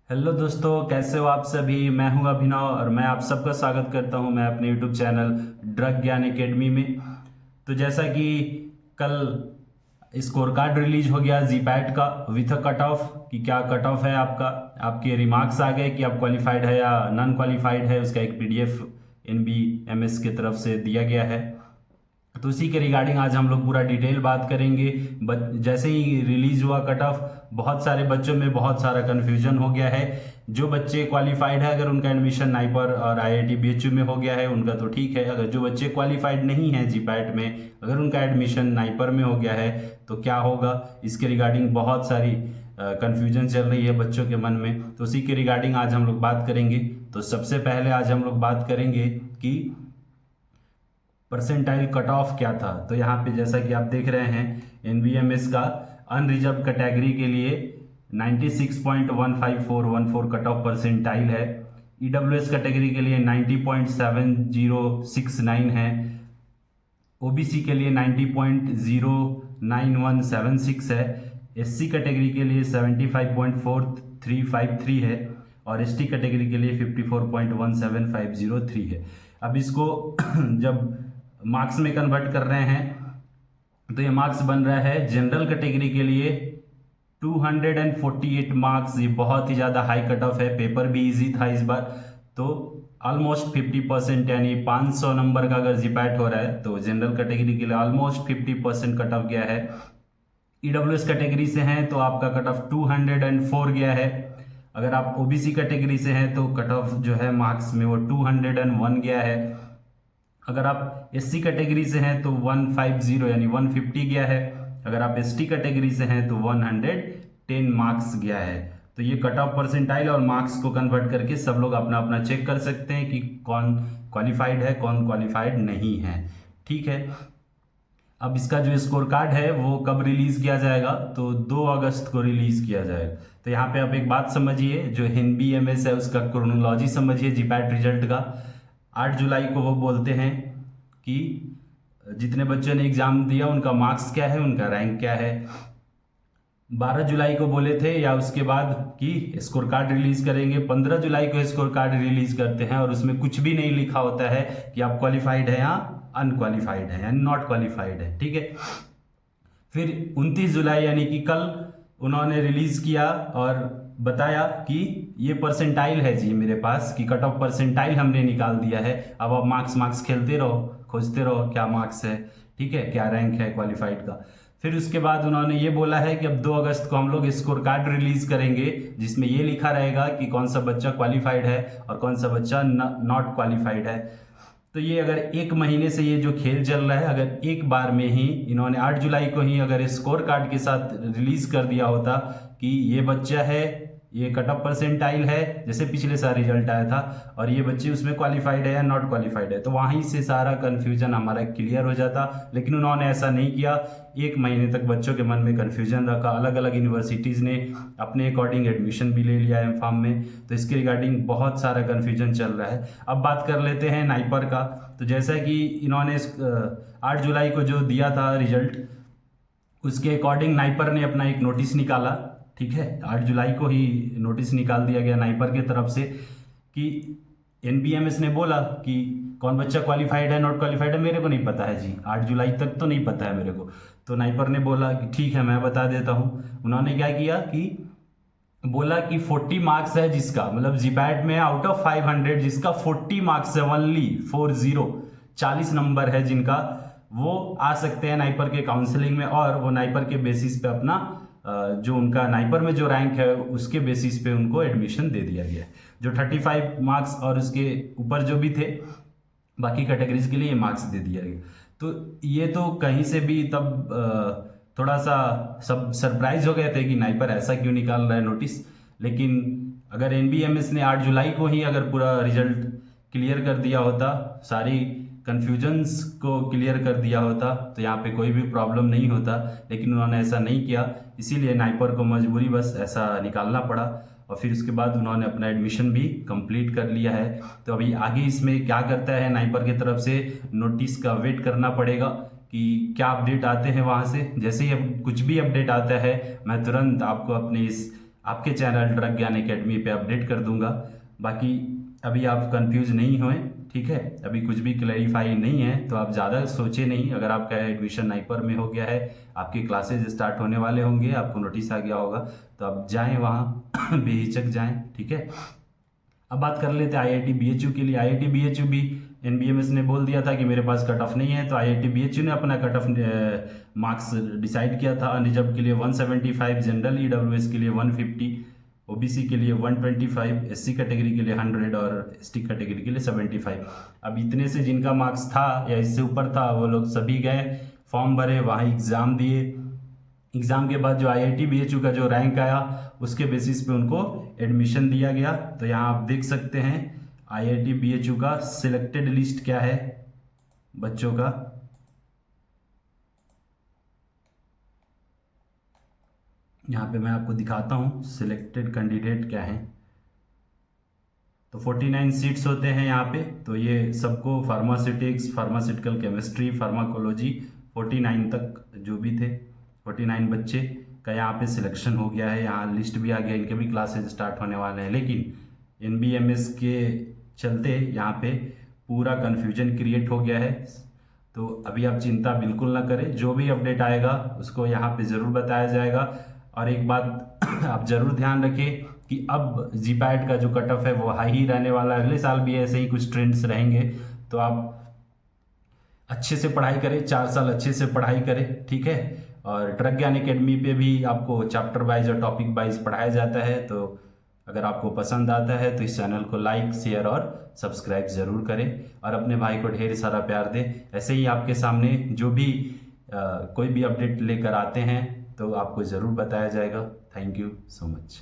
Hello दोस्तों, कैसे हो आप सभी। मैं हूं अभिनव और मैं आप सबका स्वागत करता हूं मैं अपने यूट्यूब चैनल ड्रग ज्ञान एकेडमी में। तो जैसा कि कल स्कोर कार्ड रिलीज हो गया जीपैट का विथ अ कट ऑफ कि क्या कट ऑफ है आपका। आपके रिमार्क्स आ गए कि आप क्वालिफाइड है या नॉन क्वालिफाइड है। उसका एक पीडीएफ एनबीएमएस की तरफ से दिया गया है। तो उसी के रिगार्डिंग आज हम लोग पूरा डिटेल बात करेंगे। जैसे ही रिलीज हुआ कट ऑफ, बहुत सारे बच्चों में बहुत सारा कन्फ्यूजन हो गया है। जो बच्चे क्वालिफाइड है, अगर उनका एडमिशन नाइपर और आईआईटी बीएचयू में हो गया है उनका तो ठीक है। अगर जो बच्चे क्वालिफाइड नहीं है जीपैट में, अगर उनका एडमिशन नाइपर में हो गया है तो क्या होगा, इसके रिगार्डिंग बहुत सारी कन्फ्यूजन चल रही है बच्चों के मन में। तो उसी के रिगार्डिंग आज हम लोग बात करेंगे। तो सबसे पहले आज हम लोग बात करेंगे कि परसेंटाइल कट ऑफ क्या था। तो यहाँ पे जैसा कि आप देख रहे हैं एनबीएमएस का अनरिजर्व कैटेगरी के लिए 96.15414 कट ऑफ परसेंटाइल है। ईडब्ल्यूएस कैटेगरी के लिए 90.7069 है। ओबीसी के लिए 90.09176 है। एससी कैटेगरी के लिए 75.4353 है और एसटी कैटेगरी के लिए 54.17503 है। अब इसको जब मार्क्स में कन्वर्ट कर रहे हैं तो ये मार्क्स बन रहा है जनरल कैटेगरी के लिए 248 मार्क्स। ये बहुत ही ज़्यादा हाई कट ऑफ है। पेपर भी इजी था इस बार। तो ऑलमोस्ट 50% यानी 500 नंबर का अगर जीपैट हो रहा है तो जनरल कैटेगरी के लिए ऑलमोस्ट 50% कट ऑफ गया है। ईडब्ल्यूएस कैटेगरी से हैं तो आपका कट ऑफ 204 गया है। अगर आप ओबीसी कैटेगरी से हैं तो कट ऑफ जो है मार्क्स में वो 201 गया है। अगर आप एससी कैटेगरी से हैं तो 150 यानी 150 गया है। अगर आप एसटी कैटेगरी से हैं तो 110 मार्क्स गया है। तो ये कट ऑफ परसेंटाइल और मार्क्स को कन्वर्ट करके सब लोग अपना अपना चेक कर सकते हैं कि कौन क्वालिफाइड है कौन क्वालिफाइड नहीं है। ठीक है। अब इसका जो स्कोर कार्ड है वो कब रिलीज किया जाएगा, तो 2 अगस्त को रिलीज किया जाएगा। तो यहाँ पे आप एक बात समझिए, जो एनबीएमएस है उसका क्रोनोलॉजी समझिए जीपैट रिजल्ट का। 8 जुलाई को वो बोलते हैं कि जितने बच्चों ने एग्जाम दिया उनका मार्क्स क्या है, उनका रैंक क्या है। 12 जुलाई को बोले थे या उसके बाद कि स्कोर कार्ड रिलीज करेंगे। 15 जुलाई को स्कोर कार्ड रिलीज करते हैं और उसमें कुछ भी नहीं लिखा होता है कि आप क्वालिफाइड है या अनक्वालिफाइड है यानी नॉट क्वालिफाइड है। ठीक है। फिर 29 जुलाई यानी कि कल उन्होंने रिलीज किया और बताया कि ये परसेंटाइल है जी मेरे पास, कि कट ऑफ परसेंटाइल हमने निकाल दिया है। अब आप मार्क्स खेलते रहो, खोजते रहो क्या मार्क्स है, ठीक है, क्या रैंक है क्वालिफाइड का। फिर उसके बाद उन्होंने ये बोला है कि अब 2 अगस्त को हम लोग स्कोर कार्ड रिलीज करेंगे जिसमें ये लिखा रहेगा कि कौन सा बच्चा क्वालिफाइड है और कौन सा बच्चा नॉट क्वालिफाइड है। तो ये अगर 1 महीने से ये जो खेल चल रहा है, अगर एक बार में ही इन्होंने 8 जुलाई को ही अगर स्कोर कार्ड के साथ रिलीज कर दिया होता कि ये बच्चा है, ये कट ऑफ परसेंटाइल है जैसे पिछले साल रिजल्ट आया था, और ये बच्चे उसमें क्वालिफाइड है या नॉट क्वालिफाइड है, तो वहीं से सारा कन्फ्यूजन हमारा क्लियर हो जाता। लेकिन उन्होंने ऐसा नहीं किया। 1 महीने तक बच्चों के मन में कन्फ्यूजन रखा। अलग अलग यूनिवर्सिटीज़ ने अपने अकॉर्डिंग एडमिशन भी ले लिया है एमफार्म में। तो इसके रिगार्डिंग बहुत सारा कन्फ्यूजन चल रहा है। अब बात कर लेते हैं नाइपर का। तो जैसा कि इन्होंने 8 जुलाई को जो दिया था रिजल्ट, उसके अकॉर्डिंग नाइपर ने अपना एक नोटिस निकाला। ठीक है, 8 जुलाई को ही नोटिस निकाल दिया गया नाइपर की तरफ से कि एनबीएमएस ने बोला कि कौन बच्चा क्वालिफाइड है नॉट क्वालिफाइड है मेरे को नहीं पता है जी, 8 जुलाई तक तो नहीं पता है मेरे को। तो नाइपर ने बोला कि ठीक है मैं बता देता हूँ। उन्होंने क्या किया कि बोला कि 40 मार्क्स है जिसका, मतलब जीपैट में आउट ऑफ 500 जिसका 40 मार्क्स है, ओनली 40 नंबर है जिनका, वो आ सकते हैं नाइपर के काउंसलिंग में। और वो नाइपर के बेसिस पे अपना जो उनका नाइपर में जो रैंक है उसके बेसिस पे उनको एडमिशन दे दिया गया। जो 35 मार्क्स और उसके ऊपर जो भी थे बाकी कैटेगरीज के लिए ये मार्क्स दे दिया गया। तो ये तो कहीं से भी तब थोड़ा सा सब सरप्राइज हो गए थे कि नाइपर ऐसा क्यों निकाल रहा है नोटिस। लेकिन अगर एनबीएमएस ने 8 जुलाई को ही अगर पूरा रिजल्ट क्लियर कर दिया होता, सारी कन्फ्यूजन्स को क्लियर कर दिया होता, तो यहाँ पे कोई भी प्रॉब्लम नहीं होता। लेकिन उन्होंने ऐसा नहीं किया, इसीलिए नाइपर को मजबूरी बस ऐसा निकालना पड़ा। और फिर उसके बाद उन्होंने अपना एडमिशन भी कंप्लीट कर लिया है। तो अभी आगे इसमें क्या करता है नाइपर की तरफ से, नोटिस का वेट करना पड़ेगा कि क्या अपडेट आते हैं वहाँ से। जैसे ही अब कुछ भी अपडेट आता है मैं तुरंत आपको अपने इस आपके चैनल ड्रग ज्ञान एकेडमी पे अपडेट कर दूंगा। बाकी अभी आप कंफ्यूज नहीं होएं, ठीक है, अभी कुछ भी क्लैरिफाई नहीं है तो आप ज़्यादा सोचे नहीं। अगर आपका एडमिशन नाइपर में हो गया है, आपके क्लासेज स्टार्ट होने वाले होंगे, आपको नोटिस आ गया होगा, तो आप जाएं वहाँ बेहिचक जाएं, ठीक है। अब बात कर लेते हैं IIT BHU के लिए। IIT BHU भी NBMS ने बोल दिया था कि मेरे पास कट ऑफ नहीं है, तो IIT BHU ने अपना कट ऑफ मार्क्स डिसाइड किया था। अनरिजर्व के लिए 175, जनरल EWS के लिए 150, OBC के लिए 125, SC कैटेगरी के लिए 100 और ST कैटेगरी के लिए 75। अब इतने से जिनका मार्क्स था या इससे ऊपर था वो लोग सभी गए, फॉर्म भरे, वहाँ एग्ज़ाम दिए। एग्ज़ाम के बाद जो IIT BHU का जो रैंक आया उसके बेसिस पे उनको एडमिशन दिया गया। तो यहाँ आप देख सकते हैं IIT BHU का सिलेक्टेड लिस्ट क्या है बच्चों का। यहाँ पे मैं आपको दिखाता हूँ सिलेक्टेड कैंडिडेट क्या है। तो 49 सीट्स होते हैं यहाँ पे। तो ये सबको फार्मास्यूटिक्स, फार्मास्यूटिकल केमिस्ट्री, फार्माकोलॉजी 49 तक जो भी थे 49 बच्चे का यहाँ पे सिलेक्शन हो गया है। यहाँ लिस्ट भी आ गया, इनके भी क्लासेस स्टार्ट होने वाले हैं। लेकिन NBMS के चलते यहाँ पे पूरा कन्फ्यूजन क्रिएट हो गया है। तो अभी आप चिंता बिल्कुल ना करें, जो भी अपडेट आएगा उसको यहाँ पे ज़रूर बताया जाएगा। और एक बात आप ज़रूर ध्यान रखें कि अब GPAT का जो कट ऑफ है वो हाई ही रहने वाला है। अगले साल भी ऐसे ही कुछ ट्रेंड्स रहेंगे। तो आप अच्छे से पढ़ाई करें, 4 साल अच्छे से पढ़ाई करें, ठीक है। और ड्रग ज्ञान एकेडमी पे भी आपको चैप्टर वाइज और टॉपिक वाइज पढ़ाया जाता है। तो अगर आपको पसंद आता है तो इस चैनल को लाइक, शेयर और सब्सक्राइब ज़रूर करें और अपने भाई को ढेर सारा प्यार दें। ऐसे ही आपके सामने जो भी कोई भी अपडेट लेकर आते हैं तो आपको ज़रूर बताया जाएगा। Thank you so much.